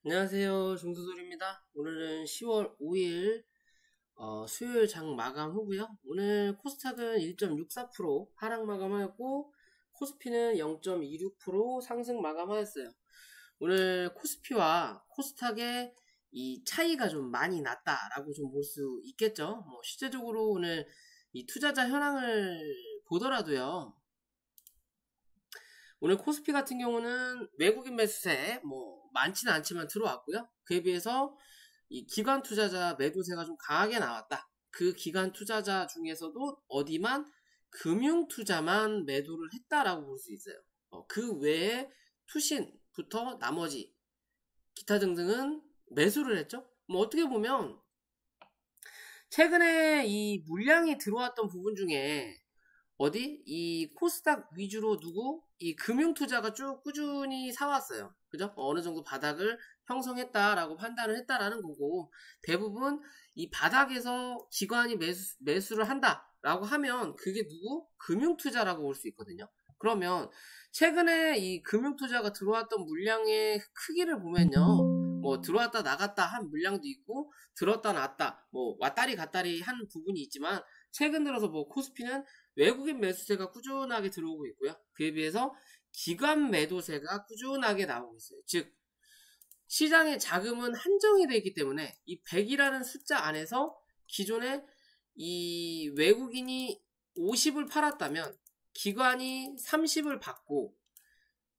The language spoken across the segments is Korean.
안녕하세요. 정수돌입니다. 오늘은 10월 5일 수요일 장 마감 후고요. 오늘 코스닥은 1.64% 하락 마감하였고 코스피는 0.26% 상승 마감하였어요. 오늘 코스피와 코스닥의 이 차이가 좀 많이 났다라고 좀 볼 수 있겠죠. 실제적으로 오늘 이 투자자 현황을 보더라도요. 오늘 코스피 같은 경우는 외국인 매수세 많지는 않지만 들어왔고요. 그에 비해서 이 기관 투자자 매도세가 좀 강하게 나왔다. 그 기관 투자자 중에서도 어디만 금융 투자만 매도를 했다라고 볼 수 있어요. 그 외에 투신부터 나머지 기타 등등은 매수를 했죠. 어떻게 보면 최근에 이 물량이 들어왔던 부분 중에 이 코스닥 위주로 두고 이 금융투자가 쭉 꾸준히 사왔어요. 그죠? 어느 정도 바닥을 형성했다라고 판단을 했다라는 거고, 대부분 이 바닥에서 기관이 매수를 한다라고 하면 그게 누구? 금융투자라고 볼 수 있거든요. 그러면 최근에 이 금융투자가 들어왔던 물량의 크기를 보면요. 들어왔다 나갔다 한 물량도 있고, 들었다 놨다, 왔다리 갔다리 하는 부분이 있지만, 최근 들어서 코스피는 외국인 매수세가 꾸준하게 들어오고 있고요. 그에 비해서 기관 매도세가 꾸준하게 나오고 있어요. 즉 시장의 자금은 한정이 되어 있기 때문에 이 100이라는 숫자 안에서 기존에 이 외국인이 50을 팔았다면 기관이 30을 받고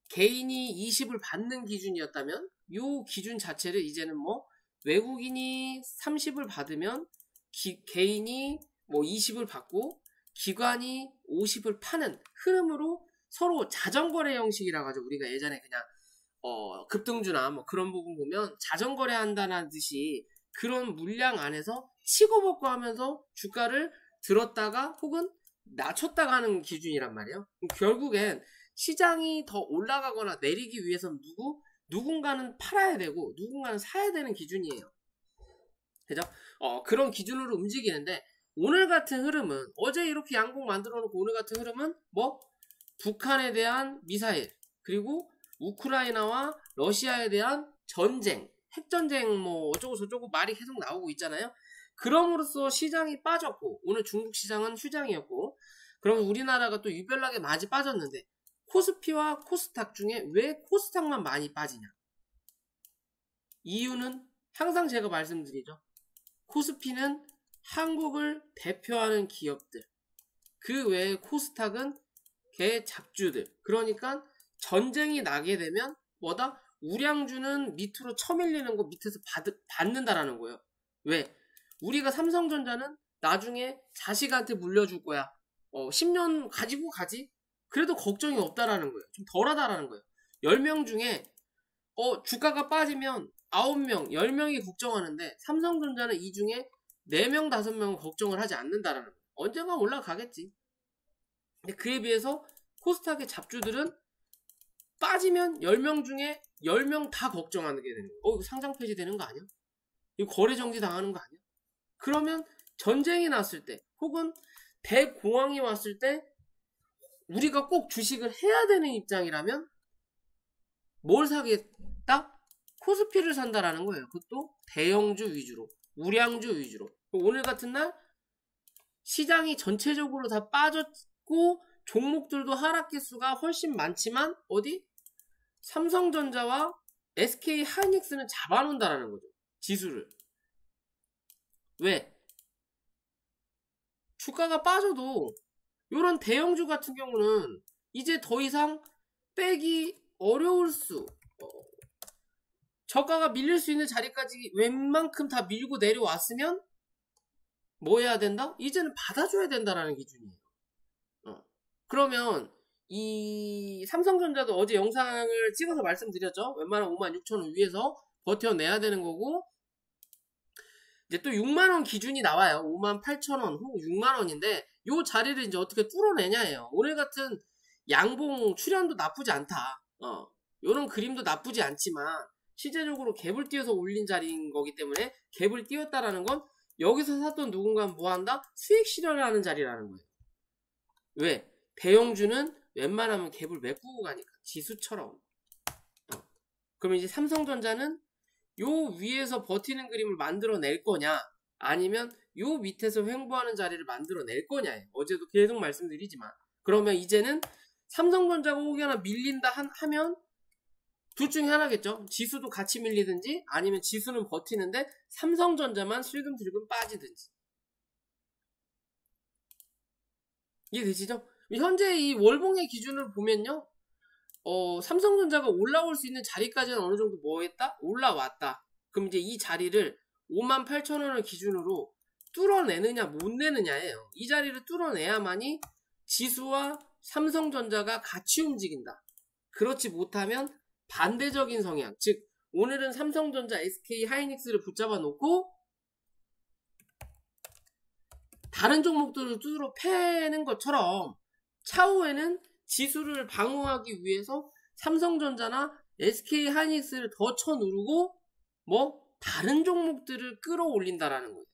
개인이 20을 받는 기준이었다면 이 기준 자체를 이제는 외국인이 30을 받으면 개인이 20을 받고 기관이 50을 파는 흐름으로 서로 자전거래 형식이라 가지고 우리가 예전에 그냥 급등주나 그런 부분 보면 자전거래 한다는 듯이 그런 물량 안에서 치고받고 하면서 주가를 들었다가 혹은 낮췄다가 하는 기준이란 말이에요. 결국엔 시장이 더 올라가거나 내리기 위해서는 누군가는 팔아야 되고 누군가는 사야 되는 기준이에요. 그죠? 그런 기준으로 움직이는데 오늘 같은 흐름은 어제 이렇게 양봉 만들어 놓고 오늘 같은 흐름은 북한에 대한 미사일 그리고 우크라이나와 러시아에 대한 전쟁 핵전쟁 어쩌고 저쩌고 말이 계속 나오고 있잖아요. 그럼으로써 시장이 빠졌고 오늘 중국 시장은 휴장이었고 그럼 우리나라가 또 유별나게 많이 빠졌는데 코스피와 코스닥 중에 왜 코스닥만 많이 빠지냐? 이유는 항상 제가 말씀드리죠. 코스피는 한국을 대표하는 기업들 그 외에 코스닥은 개잡주들 그러니까 전쟁이 나게 되면 우량주는 밑으로 쳐밀리는 거 밑에서 받는다라는 거예요. 왜? 우리가 삼성전자는 나중에 자식한테 물려줄 거야. 10년 가지고 가지? 그래도 걱정이 없다라는 거예요. 좀 덜하다라는 거예요. 10명 중에 주가가 빠지면 9명, 10명이 걱정하는데 삼성전자는 이 중에 4명, 5명은 걱정을 하지 않는다라는 거예요. 언젠가 올라가겠지. 근데 그에 비해서 코스닥의 잡주들은 빠지면 10명 중에 10명 다 걱정하게 되는 거예요. 이거 상장 폐지 되는 거 아니야? 이거 거래 정지 당하는 거 아니야? 그러면 전쟁이 났을 때 혹은 대공황이 왔을 때 우리가 꼭 주식을 해야 되는 입장이라면 뭘 사겠다? 코스피를 산다라는 거예요. 그것도 대형주 위주로, 우량주 위주로. 오늘 같은 날 시장이 전체적으로 다 빠졌고 종목들도 하락 개수가 훨씬 많지만 삼성전자와 SK 하이닉스는 잡아놓는다라는 거죠. 지수를. 왜? 주가가 빠져도 이런 대형주 같은 경우는 이제 더 이상 빼기 어려울 저가가 밀릴 수 있는 자리까지 웬만큼 다 밀고 내려왔으면 뭐 해야 된다? 이제는 받아줘야 된다라는 기준이에요. 그러면 이 삼성전자도 어제 영상을 찍어서 말씀드렸죠. 웬만하면 56,000원 위에서 버텨내야 되는 거고 이제 또 6만원 기준이 나와요. 58,000원 혹은 6만원인데 요 자리를 이제 어떻게 뚫어내냐예요. 오늘 같은 양봉 출현도 나쁘지 않다. 요런 그림도 나쁘지 않지만 실제적으로 갭을 띄워서 올린 자리인 거기 때문에 갭을 띄웠다라는 건 여기서 샀던 누군가는 뭐한다? 수익 실현을 하는 자리라는 거예요. 왜? 대형주는 웬만하면 갭을 메꾸고 가니까 지수처럼. 그럼 이제 삼성전자는 요 위에서 버티는 그림을 만들어낼 거냐, 아니면 요 밑에서 횡보하는 자리를 만들어낼 거냐예요. 어제도 계속 말씀드리지만. 그러면 이제는 삼성전자가 혹여나 밀린다 하면 둘 중에 하나겠죠. 지수도 같이 밀리든지 아니면 지수는 버티는데 삼성전자만 슬금슬금 빠지든지. 이해되시죠? 현재 이 월봉의 기준을 보면요, 삼성전자가 올라올 수 있는 자리까지는 어느 정도 뭐 했다? 올라왔다. 그럼 이제 이 자리를 58,000원을 기준으로 뚫어내느냐 못 내느냐예요. 이 자리를 뚫어내야만이 지수와 삼성전자가 같이 움직인다. 그렇지 못하면 반대적인 성향, 즉 오늘은 삼성전자, SK 하이닉스를 붙잡아 놓고 다른 종목들을 두드러 패는 것처럼 차후에는 지수를 방어하기 위해서 삼성전자나 SK 하이닉스를 더 쳐누르고 뭐 다른 종목들을 끌어올린다라는 거예요.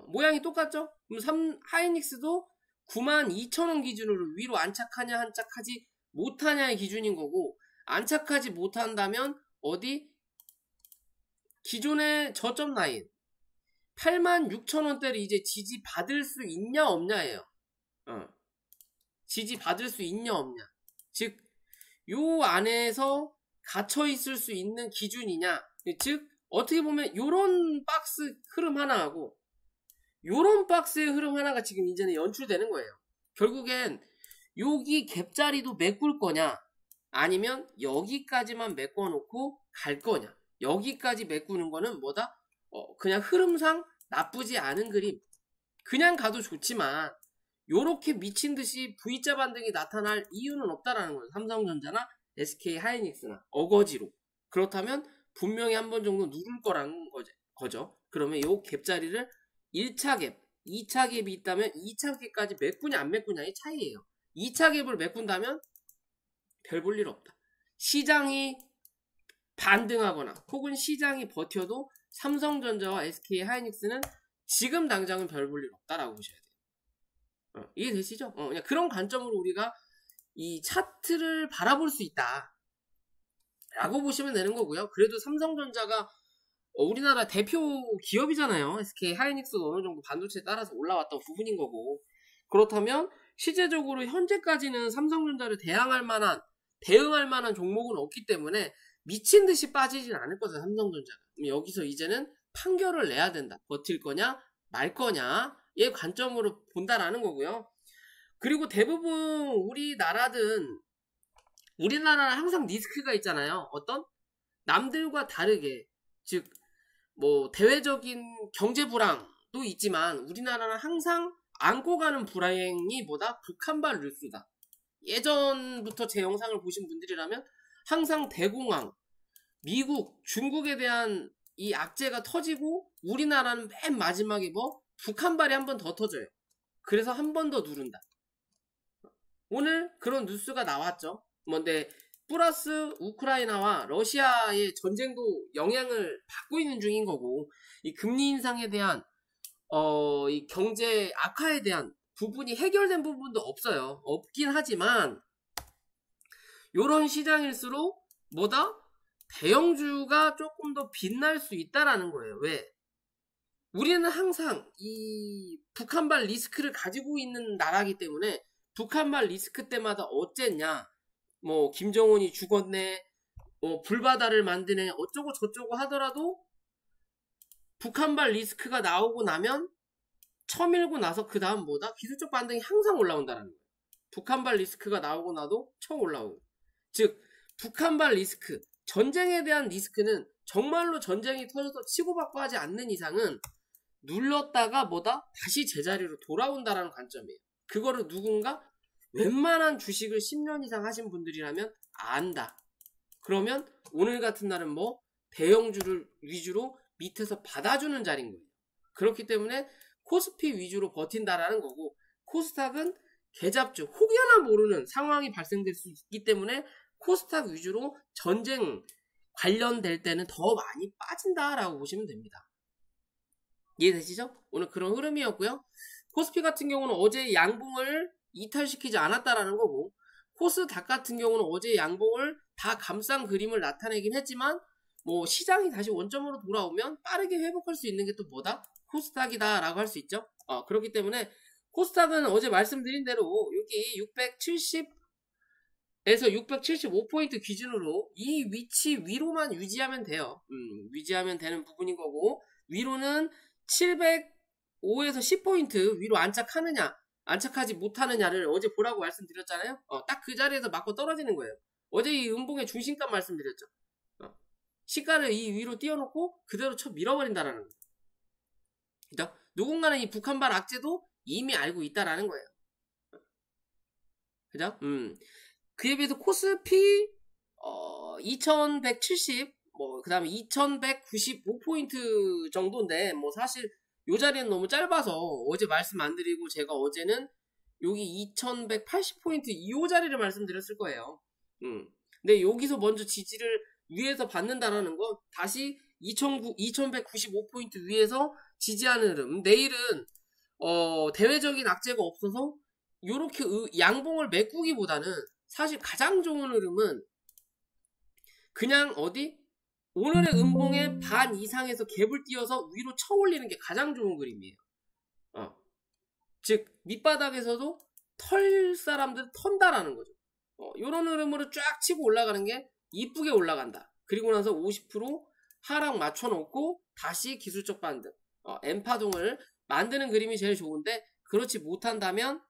모양이 똑같죠? 그럼 하이닉스도 92,000원 기준으로 위로 안착하냐 안착하지 못하냐의 기준인 거고, 안착하지 못한다면 어디 기존의 저점 라인 86,000원대를 이제 지지받을 수 있냐 없냐예요. 지지받을 수 있냐 없냐. 즉 요 안에서 갇혀 있을 수 있는 기준이냐. 즉 어떻게 보면 요런 박스 흐름 하나하고 요런 박스의 흐름 하나가 지금 이제는 연출되는 거예요. 결국엔 여기 갭자리도 메꿀 거냐, 아니면 여기까지만 메꿔놓고 갈 거냐. 여기까지 메꾸는 거는 뭐다? 그냥 흐름상 나쁘지 않은 그림. 그냥 가도 좋지만 요렇게 미친듯이 V자 반등이 나타날 이유는 없다라는 거예요. 삼성전자나 SK 하이닉스나 어거지로. 그렇다면 분명히 한 번 정도 누를 거라는 거죠. 그러면 요 갭자리를 1차 갭, 2차 갭이 있다면 2차 갭까지 메꾸냐 안 메꾸냐의 차이예요. 2차 갭을 메꾼다면 별 볼 일 없다. 시장이 반등하거나 혹은 시장이 버텨도 삼성전자와 SK 하이닉스는 지금 당장은 별 볼 일 없다라고 보셔야 돼요. 이해되시죠? 그냥 그런 관점으로 우리가 이 차트를 바라볼 수 있다 라고 보시면 되는 거고요. 그래도 삼성전자가 우리나라 대표 기업이잖아요. SK 하이닉스도 어느 정도 반도체에 따라서 올라왔던 부분인 거고, 그렇다면 실제적으로 현재까지는 삼성전자를 대응할 만한 종목은 없기 때문에 미친 듯이 빠지진 않을 거죠, 삼성전자가. 여기서 이제는 판결을 내야 된다. 버틸 거냐 말 거냐의 관점으로 본다라는 거고요. 그리고 대부분 우리나라는 항상 리스크가 있잖아요. 어떤? 남들과 다르게, 즉 뭐 대외적인 경제 불황도 있지만 우리나라는 항상 안고 가는 불행이 뭐다? 북한발 뉴스다. 예전부터 제 영상을 보신 분들이라면 항상 대공황, 미국, 중국에 대한 이 악재가 터지고 우리나라는 맨 마지막에 뭐 북한발이 한 번 더 터져요. 그래서 한 번 더 누른다. 오늘 그런 뉴스가 나왔죠. 뭔데 플러스 우크라이나와 러시아의 전쟁도 영향을 받고 있는 중인 거고, 이 금리 인상에 대한 이 경제 악화에 대한 부분이 해결된 부분도 없긴 하지만 요런 시장일수록 뭐다? 대형주가 조금 더 빛날 수 있다라는 거예요. 왜? 우리는 항상 이 북한발 리스크를 가지고 있는 나라이기 때문에 북한발 리스크 때마다 어쨌냐, 뭐 김정은이 죽었네, 불바다를 만드네, 어쩌고 저쩌고 하더라도 북한발 리스크가 나오고 나면 쳐밀고 나서 그 다음 뭐다? 기술적 반등이 항상 올라온다는 거예요. 북한발 리스크가 나오고 나도 쳐 올라오고. 즉 북한발 리스크, 전쟁에 대한 리스크는 정말로 전쟁이 터져서 치고받고 하지 않는 이상은 눌렀다가 뭐다? 다시 제자리로 돌아온다라는 관점이에요. 그거를 누군가 웬만한 주식을 10년 이상 하신 분들이라면 안다. 그러면 오늘 같은 날은 뭐 대형주를 위주로 밑에서 받아주는 자리인 거예요. 그렇기 때문에 코스피 위주로 버틴다라는 거고, 코스닥은 개잡주, 혹여나 모르는 상황이 발생될 수 있기 때문에 코스닥 위주로 전쟁 관련될 때는 더 많이 빠진다라고 보시면 됩니다. 이해되시죠? 오늘 그런 흐름이었고요. 코스피 같은 경우는 어제 양봉을 이탈시키지 않았다라는 거고, 코스닥 같은 경우는 어제 양봉을 다 감싼 그림을 나타내긴 했지만 뭐 시장이 다시 원점으로 돌아오면 빠르게 회복할 수 있는 게 또 뭐다? 코스닥이다 라고 할 수 있죠. 그렇기 때문에 코스닥은 어제 말씀드린 대로 여기 670에서 675포인트 기준으로 이 위치 위로만 유지하면 돼요. 유지하면 되는 부분인 거고, 위로는 705에서 10포인트 위로 안착하느냐 안착하지 못하느냐를 어제 보라고 말씀드렸잖아요. 딱 그 자리에서 맞고 떨어지는 거예요. 어제 이 음봉의 중심값 말씀드렸죠. 시가를 이 위로 띄워놓고 그대로 쳐 밀어버린다라는 거예요. 그죠? 누군가는 이 북한발 악재도 이미 알고 있다라는 거예요. 그죠? 그에 비해서 코스피 2170, 그 다음에 2195포인트 정도인데, 뭐 사실 요 자리는 너무 짧아서 어제 말씀 안 드리고, 제가 어제는 여기 2180포인트 이 자리를 말씀드렸을 거예요. 근데 여기서 먼저 지지를 위에서 받는다라는 건 다시 2195포인트 위에서 지지하는 흐름. 내일은 대외적인 악재가 없어서 요렇게 양봉을 메꾸기보다는 사실 가장 좋은 흐름은 그냥 오늘의 음봉의 반 이상에서 갭을 띄워서 위로 쳐 올리는 게 가장 좋은 그림이에요. 즉 밑바닥에서도 털 사람들 턴다라는 거죠. 요런 흐름으로 쫙 치고 올라가는 게 이쁘게 올라간다. 그리고 나서 50% 하락 맞춰놓고 다시 기술적 반등, M파동을 만드는 그림이 제일 좋은데, 그렇지 못한다면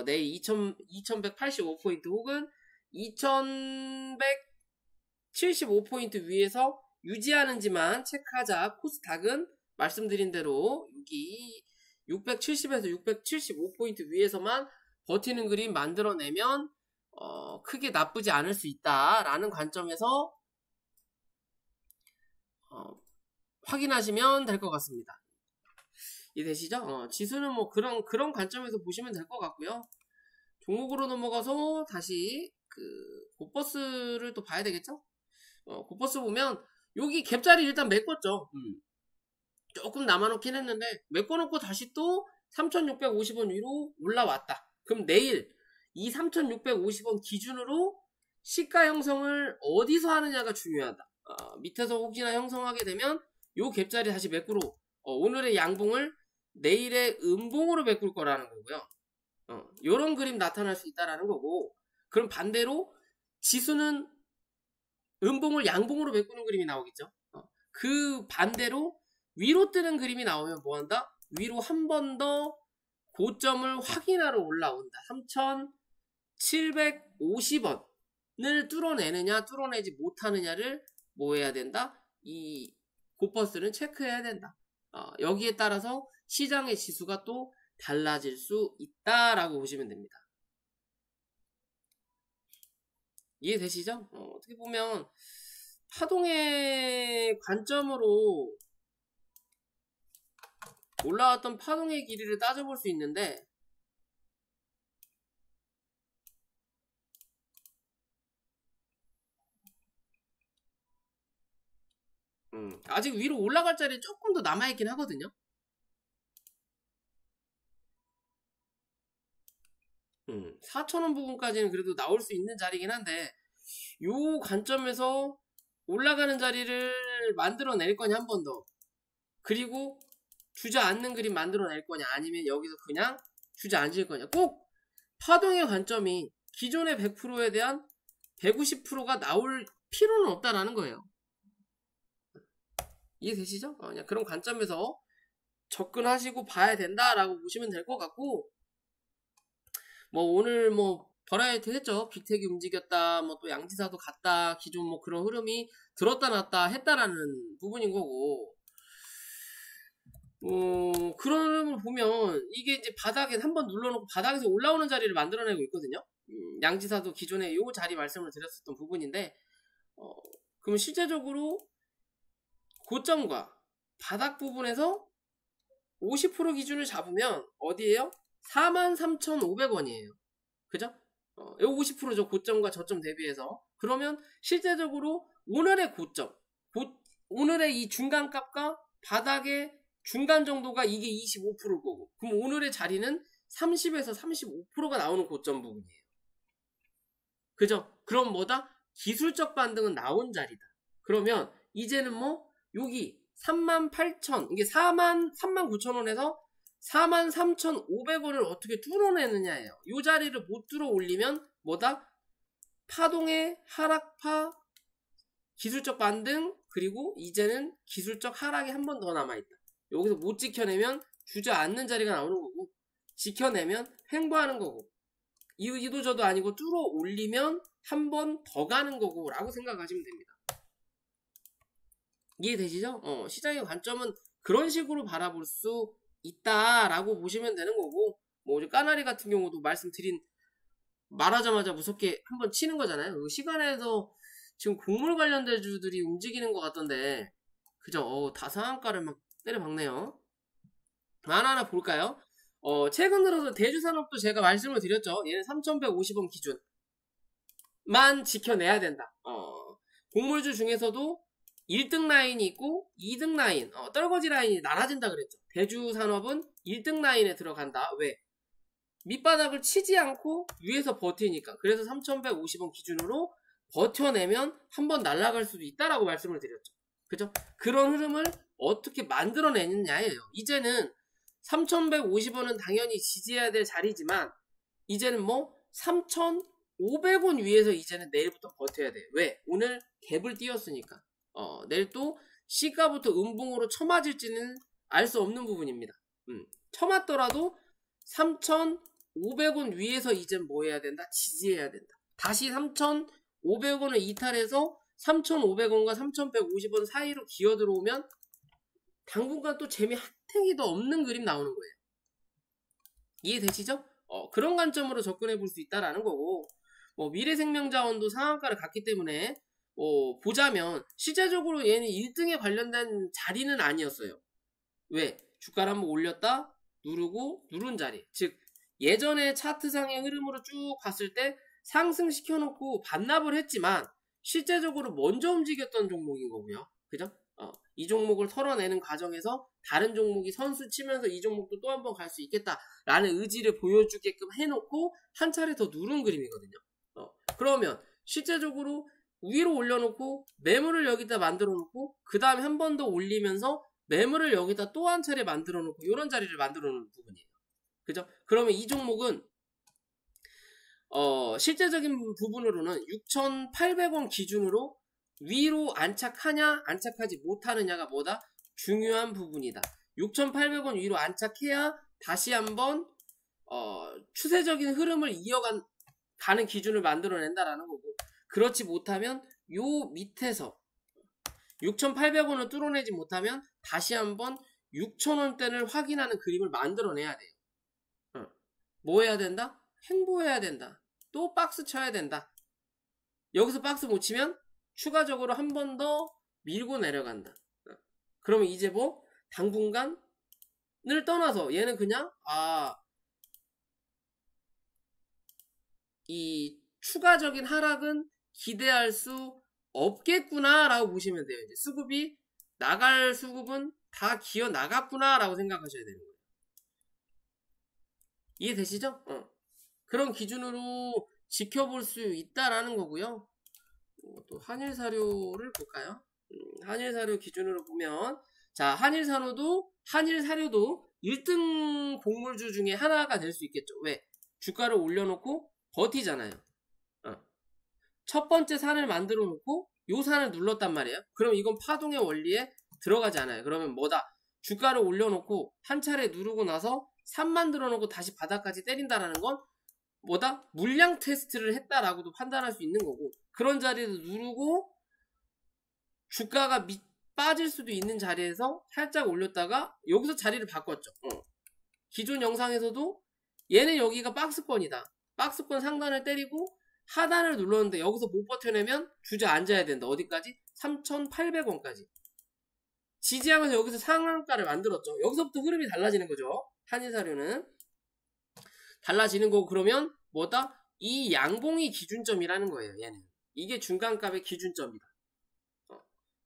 내일 2185포인트 혹은 2175포인트 위에서 유지하는지만 체크하자. 코스닥은 말씀드린 대로 여기 670에서 675포인트 위에서만 버티는 그림 만들어내면 크게 나쁘지 않을 수 있다라는 관점에서 확인하시면 될 것 같습니다. 이해되시죠? 지수는 뭐 그런 관점에서 보시면 될 것 같고요. 종목으로 넘어가서 다시 고버스를 또 봐야 되겠죠? 고버스 보면 여기 갭자리 일단 메꿨죠. 조금 남아놓긴 했는데 메꿔놓고 다시 또 3650원 위로 올라왔다. 그럼 내일 이 3650원 기준으로 시가 형성을 어디서 하느냐가 중요하다. 밑에서 혹시나 형성하게 되면 요 갭자리 다시 메꾸로 오늘의 양봉을 내일의 음봉으로 메꿀 거라는 거고요. 요런 그림 나타날 수 있다라는 거고, 그럼 반대로 지수는 음봉을 양봉으로 메꾸는 그림이 나오겠죠. 그 반대로 위로 뜨는 그림이 나오면 뭐한다? 위로 한 번 더 고점을 확인하러 올라온다. 3750원을 뚫어내느냐 뚫어내지 못하느냐를 뭐 해야 된다? 이 고버스는 체크해야 된다. 여기에 따라서 시장의 지수가 또 달라질 수 있다라고 보시면 됩니다. 이해되시죠? 어떻게 보면 파동의 관점으로 올라왔던 파동의 길이를 따져볼 수 있는데, 아직 위로 올라갈 자리 조금 더 남아있긴 하거든요. 4,000원 부분까지는 그래도 나올 수 있는 자리긴 한데, 요 관점에서 올라가는 자리를 만들어낼 거냐 한 번 더, 그리고 주저앉는 그림 만들어낼 거냐, 아니면 여기서 그냥 주저앉을 거냐. 꼭 파동의 관점이 기존의 100%에 대한 150%가 나올 필요는 없다라는 거예요. 이해되시죠? 그냥 그런 관점에서 접근하시고 봐야 된다라고 보시면 될 것 같고, 뭐 오늘 뭐 버라이어티 했죠. 빅텍이 움직였다, 뭐 또 양지사도 갔다, 기존 뭐 그런 흐름이 들었다 놨다 했다라는 부분인 거고, 그런 흐름을 보면 이게 이제 바닥에 한번 눌러놓고 바닥에서 올라오는 자리를 만들어내고 있거든요. 양지사도 기존에 요 자리 말씀을 드렸었던 부분인데, 그러면 실제적으로 고점과 바닥 부분에서 50% 기준을 잡으면 어디에요? 43,500원이에요. 그죠? 이 50%죠. 고점과 저점 대비해서. 그러면 실제적으로 오늘의 고점, 오늘의 이 중간값과 바닥의 중간 정도가 이게 25%일 거고, 그럼 오늘의 자리는 30에서 35%가 나오는 고점 부분이에요. 그죠? 그럼 뭐다? 기술적 반등은 나온 자리다. 그러면 이제는 뭐 여기 38,000 이게 39,000원에서 43,500원을 어떻게 뚫어내느냐예요. 이 자리를 못 뚫어 올리면 뭐다? 파동의 하락파, 기술적 반등, 그리고 이제는 기술적 하락이 한 번 더 남아있다. 여기서 못 지켜내면 주저앉는 자리가 나오는 거고, 지켜내면 횡보하는 거고, 이도저도 아니고 뚫어 올리면 한 번 더 가는 거고 라고 생각하시면 됩니다. 이해되시죠? 시장의 관점은 그런 식으로 바라볼 수 있다라고 보시면 되는 거고, 뭐 까나리 같은 경우도 말하자마자 무섭게 한번 치는 거잖아요. 그 시간에서 지금 곡물 관련된 주들이 움직이는 것 같던데, 그죠? 다 상한가를 막 때려박네요. 하나하나 볼까요? 최근 들어서 대주산업도 제가 말씀을 드렸죠. 얘는 3,150원 기준만 지켜내야 된다. 곡물주 중에서도 1등 라인이 있고 2등 라인, 떨거지 라인이 나눠진다 그랬죠. 대주산업은 1등 라인에 들어간다. 왜? 밑바닥을 치지 않고 위에서 버티니까. 그래서 3,150원 기준으로 버텨내면 한번 날아갈 수도 있다라고 말씀을 드렸죠. 그죠? 그런 흐름을 어떻게 만들어내느냐예요. 이제는 3,150원은 당연히 지지해야 될 자리지만 이제는 뭐 3,500원 위에서 이제는 내일부터 버텨야 돼요. 왜? 오늘 갭을 띄웠으니까. 내일 또 시가부터 음봉으로 쳐맞을지는 알 수 없는 부분입니다. 쳐맞더라도 3,500원 위에서 이제 뭐 해야 된다? 지지해야 된다. 다시 3,500원을 이탈해서 3,500원과 3,150원 사이로 기어 들어오면 당분간 또 재미 한탱이도 없는 그림 나오는 거예요. 이해되시죠? 그런 관점으로 접근해 볼 수 있다라는 거고, 미래생명자원도 상한가를 갔기 때문에 보자면 실제적으로 얘는 1등에 관련된 자리는 아니었어요. 왜? 주가를 한번 올렸다 누르고 누른 자리, 즉 예전에 차트상의 흐름으로 쭉 봤을 때 상승시켜놓고 반납을 했지만 실제적으로 먼저 움직였던 종목인 거고요. 그죠? 이 종목을 털어내는 과정에서 다른 종목이 선수 치면서 이 종목도 또 한 번 갈 수 있겠다라는 의지를 보여주게끔 해놓고 한 차례 더 누른 그림이거든요. 그러면 실제적으로 위로 올려놓고 매물을 여기다 만들어놓고 그 다음에 한 번 더 올리면서 매물을 여기다 또 한 차례 만들어놓고 이런 자리를 만들어놓는 부분이에요. 그죠? 그러면 이 종목은 실제적인 부분으로는 6,800원 기준으로 위로 안착하냐 안착하지 못하느냐가 뭐다? 중요한 부분이다. 6,800원 위로 안착해야 다시 한번 추세적인 흐름을 가는 기준을 만들어낸다라는 거고, 그렇지 못하면 요 밑에서 6,800원을 뚫어내지 못하면 다시 한번 6,000원대를 확인하는 그림을 만들어내야 돼요. 뭐 해야 된다? 횡보해야 된다. 또 박스 쳐야 된다. 여기서 박스 못 치면 추가적으로 한 번 더 밀고 내려간다. 그러면 이제 뭐 당분간을 떠나서 얘는 그냥 이 추가적인 하락은 기대할 수 없겠구나 라고 보시면 돼요. 이제 수급이 나갈 수급은 다 기어 나갔구나 라고 생각하셔야 되는 거예요. 이해되시죠? 그런 기준으로 지켜볼 수 있다라는 거고요. 또 한일사료를 볼까요? 한일사료 기준으로 보면, 자, 한일사료도 1등 곡물주 중에 하나가 될 수 있겠죠. 왜? 주가를 올려놓고 버티잖아요. 첫 번째 산을 만들어 놓고 요 산을 눌렀단 말이에요. 그럼 이건 파동의 원리에 들어가지 않아요. 그러면 뭐다? 주가를 올려놓고 한 차례 누르고 나서 산 만들어 놓고 다시 바닥까지 때린다라는 건 뭐다? 물량 테스트를 했다라고도 판단할 수 있는 거고, 그런 자리에서 누르고 주가가 빠질 수도 있는 자리에서 살짝 올렸다가 여기서 자리를 바꿨죠. 기존 영상에서도 얘는 여기가 박스권이다. 박스권 상단을 때리고 하단을 눌렀는데 여기서 못 버텨내면 주저앉아야 된다. 어디까지? 3,800원까지. 지지하면서 여기서 상한가를 만들었죠. 여기서부터 흐름이 달라지는 거죠. 한일사료는 달라지는 거고, 그러면 뭐다? 이 양봉이 기준점이라는 거예요. 얘는 이게 중간값의 기준점이다.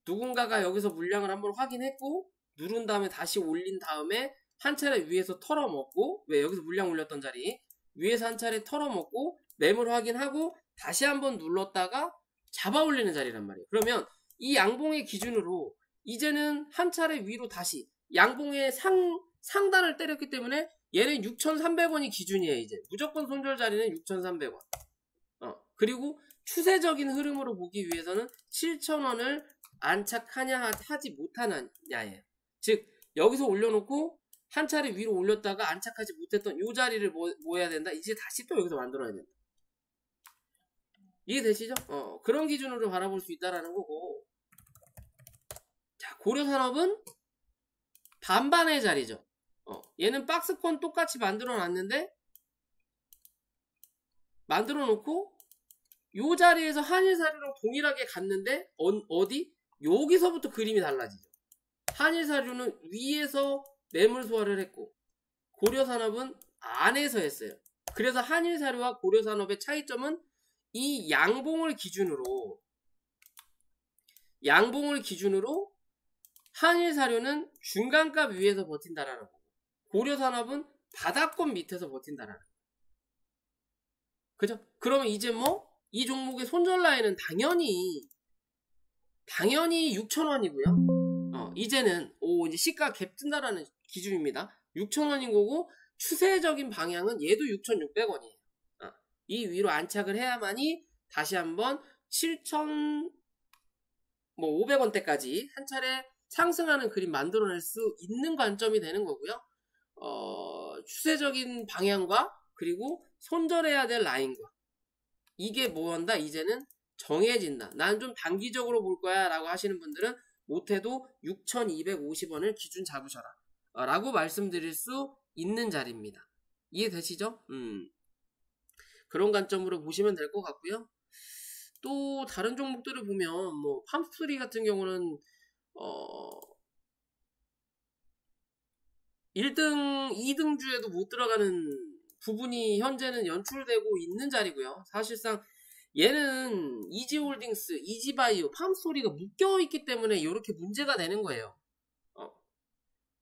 누군가가 여기서 물량을 한번 확인했고 누른 다음에 다시 올린 다음에 한 차례 위에서 털어먹고, 왜? 여기서 물량 올렸던 자리 위에서 한 차례 털어먹고 매물 확인하고 다시 한번 눌렀다가 잡아 올리는 자리란 말이에요. 그러면 이 양봉의 기준으로 이제는 한 차례 위로 다시 양봉의 상단을 때렸기 때문에 얘는 6,300원이 기준이에요. 이제 무조건 손절 자리는 6,300원. 그리고 추세적인 흐름으로 보기 위해서는 7,000원을 안착하냐 하지 못하느냐예요. 즉 여기서 올려놓고 한 차례 위로 올렸다가 안착하지 못했던 이 자리를 뭐 해야 된다? 이제 다시 또 여기서 만들어야 된다. 이해되시죠? 그런 기준으로 바라볼 수 있다라는 거고. 자, 고려산업은 반반의 자리죠. 얘는 박스권 똑같이 만들어 놨는데 만들어 놓고 요 자리에서 한일사료랑 동일하게 갔는데 어디? 여기서부터 그림이 달라지죠. 한일사료는 위에서 매물 소화를 했고 고려산업은 안에서 했어요. 그래서 한일사료와 고려산업의 차이점은 이 양봉을 기준으로 한일사료는 중간값 위에서 버틴다라는 거고 고려산업은 바닥권 밑에서 버틴다라는 거고. 그죠? 그러면 이제 뭐 이 종목의 손절 라인은 당연히 6,000원이고요. 이제는 이제 시가 갭 뜬다라는 기준입니다. 6,000원인 거고 추세적인 방향은 얘도 6,600원이에요. 이 위로 안착을 해야만이 다시 한번 7,500원대까지 한 차례 상승하는 그림 만들어낼 수 있는 관점이 되는 거고요. 추세적인 방향과 그리고 손절해야 될 라인과 이게 뭐한다? 이제는 정해진다. 난 좀 단기적으로 볼 거야 라고 하시는 분들은 못해도 6,250원을 기준 잡으셔라 라고 말씀드릴 수 있는 자리입니다. 이해되시죠? 그런 관점으로 보시면 될 것 같고요. 또 다른 종목들을 보면 뭐 팜스토리 같은 경우는 1등, 2등주에도 못 들어가는 부분이 현재는 연출되고 있는 자리고요. 사실상 얘는 이지홀딩스, 이지바이오, 팜스토리가 묶여있기 때문에 이렇게 문제가 되는 거예요.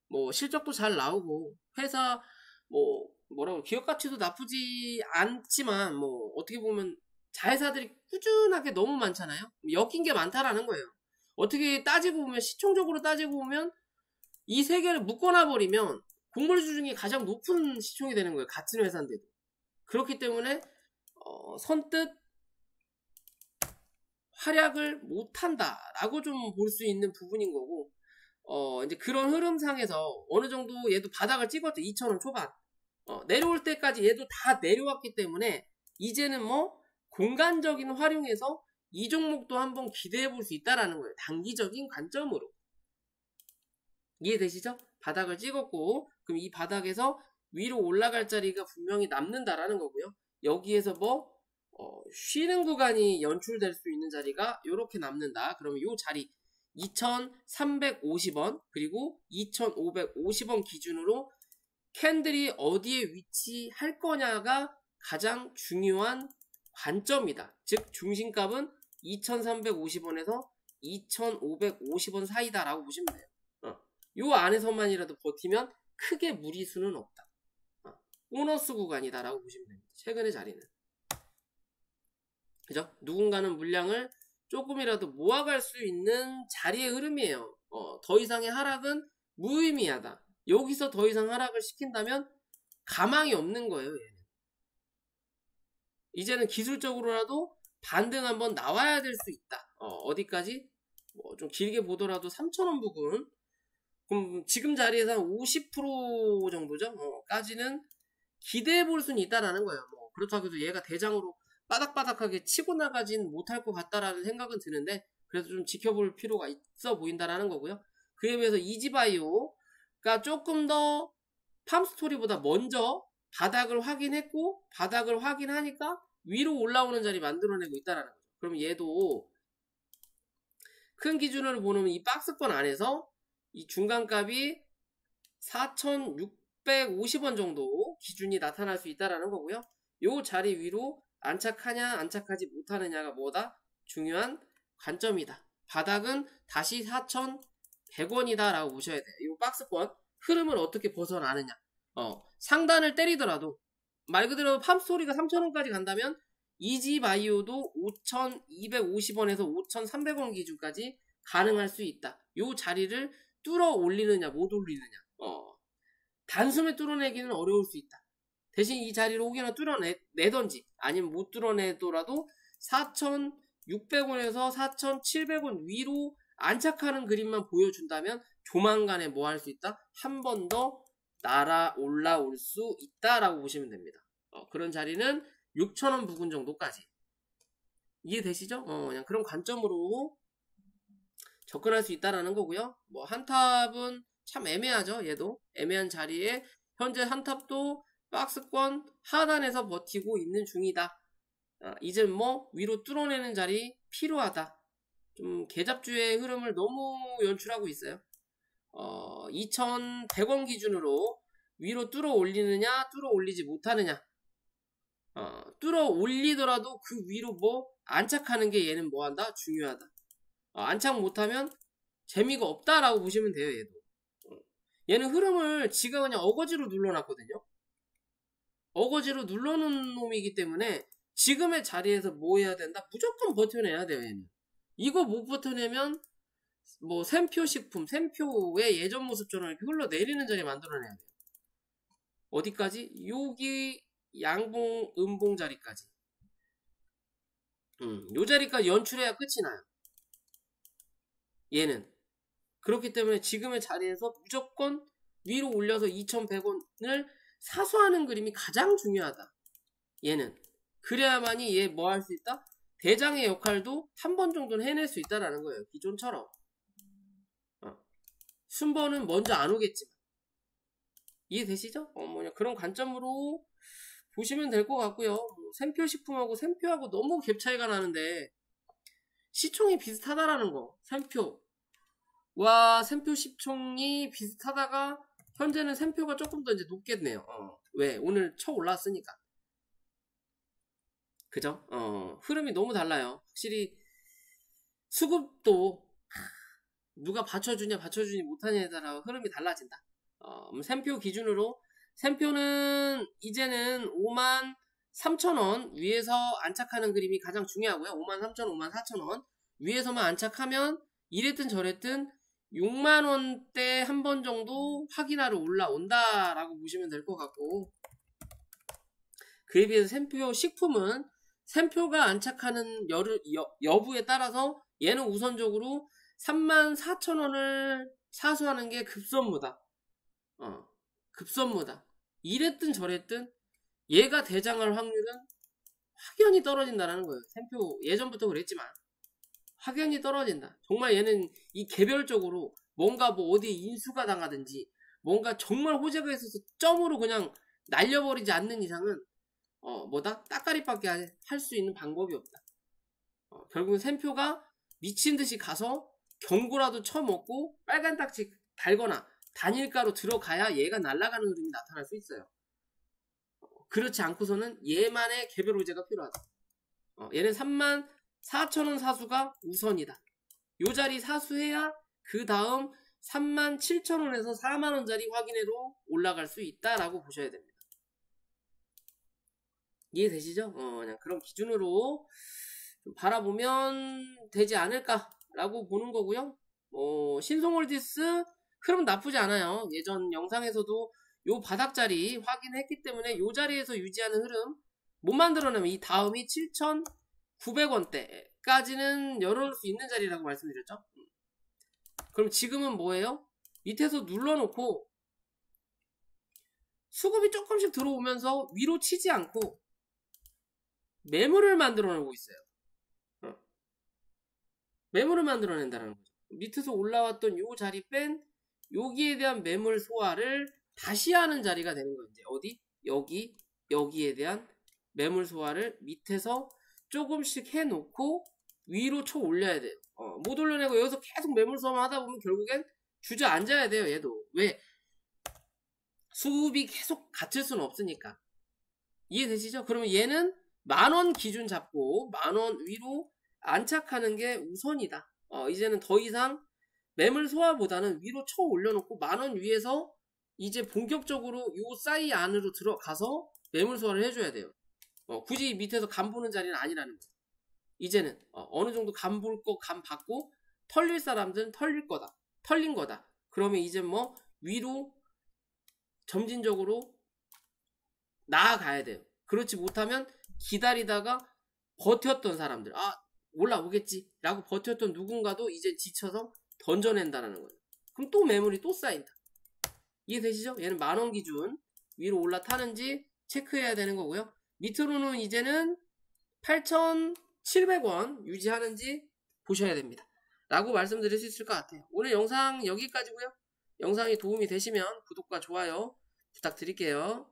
뭐 실적도 잘 나오고 회사 기업 가치도 나쁘지 않지만 뭐 어떻게 보면 자회사들이 꾸준하게 너무 많잖아요. 엮인 게 많다라는 거예요. 어떻게 따지고 보면 시총적으로 따지고 보면 이 세 개를 묶어놔 버리면 공모주 중에 가장 높은 시총이 되는 거예요. 같은 회사인데도. 그렇기 때문에 선뜻 활약을 못한다라고 좀 볼 수 있는 부분인 거고 이제 그런 흐름상에서 어느 정도 얘도 바닥을 찍었죠. 2,000원 초반. 내려올 때까지 얘도 다 내려왔기 때문에 이제는 뭐 공간적인 활용에서 이 종목도 한번 기대해 볼 수 있다라는 거예요. 단기적인 관점으로. 이해되시죠? 바닥을 찍었고 그럼 이 바닥에서 위로 올라갈 자리가 분명히 남는다라는 거고요. 여기에서 뭐 쉬는 구간이 연출될 수 있는 자리가 이렇게 남는다. 그러면 이 자리 2,350원 그리고 2,550원 기준으로 캔들이 어디에 위치할 거냐가 가장 중요한 관점이다. 즉 중심값은 2,350원에서 2,550원 사이다라고 보시면 돼요. 요 안에서만이라도 버티면 크게 무리수는 없다. 보너스 구간이다라고 보시면 됩니다. 최근의 자리는. 그죠? 누군가는 물량을 조금이라도 모아갈 수 있는 자리의 흐름이에요. 더 이상의 하락은 무의미하다. 여기서 더 이상 하락을 시킨다면 가망이 없는 거예요. 얘는. 이제는 기술적으로라도 반등 한번 나와야 될 수 있다. 어디까지? 좀 길게 보더라도 3,000원 부근. 그럼 지금 자리에서 한 50% 정도죠? 까지는 기대해 볼 수는 있다라는 거예요. 그렇다고 해도 얘가 대장으로 바닥바닥하게 치고 나가진 못할 것 같다라는 생각은 드는데 그래도 좀 지켜볼 필요가 있어 보인다라는 거고요. 그에 비해서 이지바이오가 조금 더 팜스토리보다 먼저 바닥을 확인했고 바닥을 확인하니까 위로 올라오는 자리 만들어내고 있다라는 거죠. 그럼 얘도 큰 기준으로 보면 이 박스권 안에서 이 중간값이 4,650원 정도 기준이 나타날 수 있다라는 거고요. 요 자리 위로 안착하냐 안착하지 못하느냐가 뭐다? 중요한 관점이다. 바닥은 다시 4,100원이다 라고 보셔야 돼요. 이 박스권 흐름을 어떻게 벗어나느냐. 상단을 때리더라도 말 그대로 팜스토리가 3,000원까지 간다면 이지바이오도 5,250원에서 5,300원 기준까지 가능할 수 있다. 요 자리를 뚫어 올리느냐 못 올리느냐. 단숨에 뚫어내기는 어려울 수 있다. 대신 이 자리를 혹여나 뚫어내던지 아니면 못 뚫어내더라도 4,600원에서 4,700원 위로 안착하는 그림만 보여준다면 조만간에 뭐 할 수 있다? 한 번 더 날아 올라올 수 있다라고 보시면 됩니다. 그런 자리는 6,000원 부근 정도까지. 이해되시죠? 그냥 그런 관점으로 접근할 수 있다라는 거고요. 뭐 한탑은 참 애매하죠. 얘도 애매한 자리에 현재 한탑도 박스권 하단에서 버티고 있는 중이다. 이제 뭐 위로 뚫어내는 자리 필요하다. 좀 계잡주의 흐름을 너무 연출하고 있어요. 2,100원 기준으로 위로 뚫어 올리느냐 뚫어 올리지 못하느냐. 뚫어 올리더라도 그 위로 뭐 안착하는 게 얘는 뭐한다? 중요하다. 안착 못하면 재미가 없다라고 보시면 돼요. 얘도. 얘는 흐름을 지가 그냥 어거지로 눌러놨거든요. 어거지로 눌러놓은 놈이기 때문에 지금의 자리에서 뭐 해야 된다? 무조건 버텨내야 돼요. 얘는. 이거 못 버텨내면 뭐 샘표 식품, 샘표의 예전 모습처럼 이렇게 흘러내리는 자리 만들어내야 돼요. 어디까지? 여기 양봉, 음봉 자리까지. 요 자리까지 연출해야 끝이 나요. 얘는. 그렇기 때문에 지금의 자리에서 무조건 위로 올려서 2,100원을 사수하는 그림이 가장 중요하다. 얘는. 그래야만이 얘 뭐 할 수 있다? 대장의 역할도 한 번 정도는 해낼 수 있다라는 거예요. 기존처럼. 순번은 먼저 안 오겠지만. 이해되시죠? 뭐냐 그런 관점으로 보시면 될 것 같고요. 샘표 식품하고 샘표하고 너무 갭 차이가 나는데 시총이 비슷하다라는 거. 샘표와 샘표 시총이 비슷하다가 현재는 샘표가 조금 더 이제 높겠네요. 왜? 오늘 쳐 올랐으니까. 그죠? 흐름이 너무 달라요. 확실히 수급도 누가 받쳐주냐 받쳐주지 못하냐에 따라 흐름이 달라진다. 샘표 기준으로 샘표는 이제는 53,000원 위에서 안착하는 그림이 가장 중요하고요. 53,000원, 54,000원 위에서만 안착하면 이랬든 저랬든 6만원대 한 번 정도 확인하러 올라온다라고 보시면 될 것 같고, 그에 비해서 샘표 식품은 샘표가 안착하는 여부에 따라서 얘는 우선적으로 34,000원을 사수하는 게 급선무다. 급선무다. 이랬든 저랬든 얘가 대장할 확률은 확연히 떨어진다는 거예요. 샘표 예전부터 그랬지만 확연히 떨어진다. 정말 얘는 이 개별적으로 뭔가 뭐 어디 인수가 당하든지 뭔가 정말 호재가 있어서 점으로 그냥 날려버리지 않는 이상은 따까리밖에 할 수 있는 방법이 없다. 결국은 샘표가 미친듯이 가서 경고라도 쳐먹고 빨간 딱지 달거나 단일가로 들어가야 얘가 날아가는 흐름이 나타날 수 있어요. 그렇지 않고서는 얘만의 개별 호재가 필요하다. 얘는 34,000원 사수가 우선이다. 요 자리 사수해야 그 다음 37,000원에서 4만원짜리 확인해도 올라갈 수 있다라고 보셔야 됩니다. 이해되시죠? 그냥 그런 기준으로 좀 바라보면 되지 않을까라고 보는 거고요. 신송홀디스 흐름 나쁘지 않아요. 예전 영상에서도 요 바닥자리 확인했기 때문에 요 자리에서 유지하는 흐름 못 만들어내면 이 다음이 7,900원대까지는 열어놓을 수 있는 자리라고 말씀드렸죠. 그럼 지금은 뭐예요? 밑에서 눌러놓고 수급이 조금씩 들어오면서 위로 치지 않고 매물을 만들어내고 있어요. 매물을 만들어낸다는 거죠. 밑에서 올라왔던 요 자리 뺀 여기에 대한 매물 소화를 다시 하는 자리가 되는 거예요. 이제 어디? 여기에 대한 매물 소화를 밑에서 조금씩 해놓고 위로 쳐 올려야 돼요. 못 올려내고 여기서 계속 매물 소화만 하다 보면 결국엔 주저앉아야 돼요. 얘도. 왜? 수급이 계속 갇힐 수는 없으니까. 이해되시죠? 그러면 얘는 10,000원 기준 잡고 10,000원 위로 안착하는 게 우선이다. 이제는 더 이상 매물 소화보다는 위로 쳐 올려놓고 10,000원 위에서 이제 본격적으로 요 사이 안으로 들어가서 매물 소화를 해줘야 돼요. 굳이 밑에서 간 보는 자리는 아니라는 거죠. 이제는 어느 정도 간 볼 거 간 받고 털릴 사람들은 털린 거다. 그러면 이제 뭐 위로 점진적으로 나아가야 돼요. 그렇지 못하면 기다리다가 버텼던 사람들, 올라오겠지 라고 버텼던 누군가도 이제 지쳐서 던져낸다라는 거예요. 그럼 또 매물이 또 쌓인다. 이해되시죠? 얘는 만원 기준 위로 올라타는지 체크해야 되는 거고요. 밑으로는 이제는 8,700원 유지하는지 보셔야 됩니다. 라고 말씀드릴 수 있을 것 같아요. 오늘 영상 여기까지고요. 영상이 도움이 되시면 구독과 좋아요 부탁드릴게요.